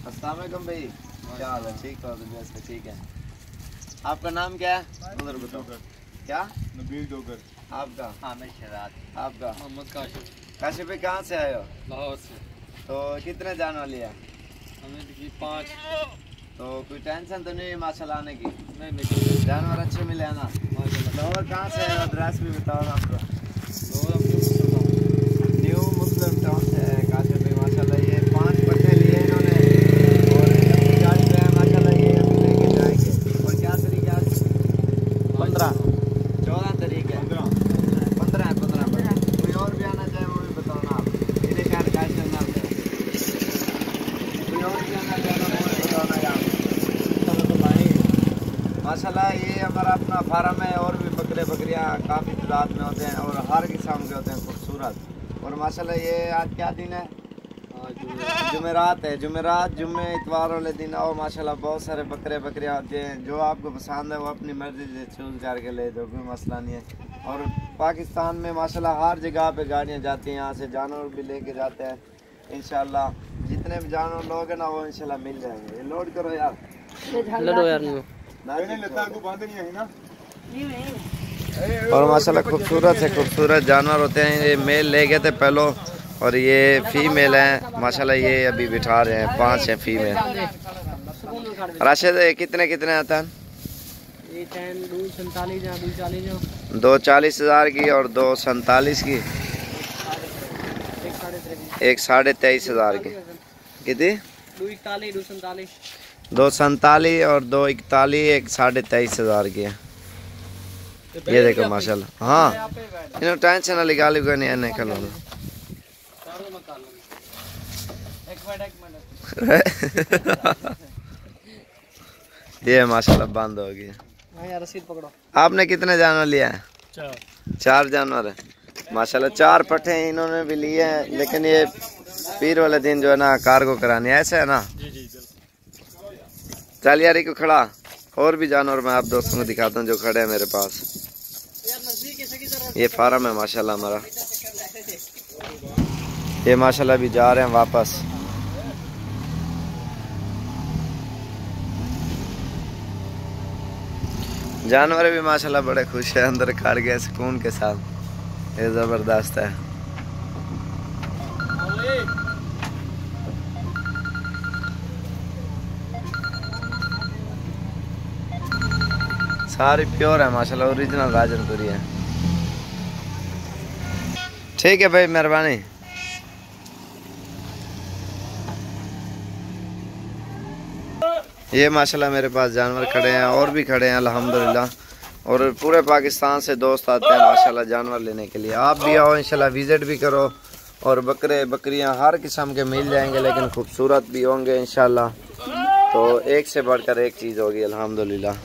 अस्सलाम वालेकुम भाई, क्या हाल है? ठीक हो? ठीक है। आपका नाम क्या है? उधर बताओ। क्या? नबील जोगर। आपका? हामिद शहजाद। आपका? मोहम्मद काशिफ। काशिफ भाई कहाँ से आए हो? लाहौर से। तो कितने जानवर लिया? हमें की 5। तो कोई टेंशन तो नहीं है माशाल्लाह आने की? नहीं, जानवर अच्छे मिले हैं ना? और कहाँ से आए हो? एड्रेस भी बताओ ना आपका। न्यू मुस्लिम टाउन से है काशिफ भाई माशाल्लाह। ये 5 पट्टे लिए इन्होंने और अपनी गाड़ी पे है माशाल्लाह। ये अभी लेके जाएंगे। और क्या तरीके आज? 15 14 तरीके 15 कोई और भी आना चाहे वो भी बताओ ना आप। इन्हें क्या काशिफ नाम है, कोई और भी आना चाहे वो भी बताओ ना यार। माशाल्लाह ये हमारा अपना फार्म है और भी बकरे बकरियाँ काफ़ी तादाद में होते हैं और हर किस्म के होते हैं खूबसूरत। और माशाल्लाह ये आज क्या दिन है? जुमेरात है। जुमेरात जुम्मे इतवार वाले दिन आओ माशाल्लाह। बहुत सारे बकरे बकरियाँ होते हैं। जो आपको पसंद है वो अपनी मर्जी से चूज़ करके ले दो, कोई मसला नहीं है। और पाकिस्तान में माशाल्लाह हर जगह पे गाड़ियाँ जाती हैं, यहाँ से जानवर भी लेके जाते हैं इंशाल्लाह। जितने भी जानवर लोग हैं ना वो इंशाल्लाह मिल जाएंगे। लोड करो यार, लड़ो यार। और माशाल्लाह खूबसूरत से खूबसूरत जानवर होते हैं। ये मेल ले गए थे पहले और ये फीमेल हैं माशाल्लाह। ये अभी बिठा रहे हैं, 5 हैं फीमेल। राशिद कितने कितने आता है? 2 40,000 की और 2 47 की, 1 23,500 की। कितनी? 2 47 और 2 41, 1 23,500 की है। ये देखो माशाल्लाह। हाँ इन्होंने टेंशन ना निकाली कोई नहीं है कल ये माशाल्लाह बंद हो गया। रसीद पकड़ो। आपने कितने जानवर लिया है? 4 जानवर है माशाल्लाह। 4 पट्टे इन्होंने भी लिए हैं, लेकिन ये पीर वाले दिन जो है ना कार्गो करानी है, ऐसा है ना? चल यार को खड़ा और भी जानवर मैं आप दोस्तों को दिखाता हूँ जो खड़े हैं मेरे पास। ये फार्म है माशाल्लाह हमारा। ये माशाल्लाह भी जा रहे हैं वापस। जानवर भी माशाल्लाह बड़े खुश है, अंदर खड़ गए सुकून के साथ। ये जबरदस्त है। सारी प्योर है माशाल्लाह, ओरिजिनल राजनपुरी है। ठीक है भाई, मेहरबानी। ये माशाल्लाह मेरे पास जानवर खड़े हैं और भी खड़े हैं अल्हम्दुलिल्लाह। और पूरे पाकिस्तान से दोस्त आते हैं माशाल्लाह जानवर लेने के लिए। आप भी आओ इंशाल्लाह, विजिट भी करो। और बकरे बकरियां हर किस्म के मिल जाएंगे, लेकिन खूबसूरत भी होंगे इंशाल्लाह। तो एक से बढ़कर एक चीज़ होगी अल्हम्दुलिल्लाह।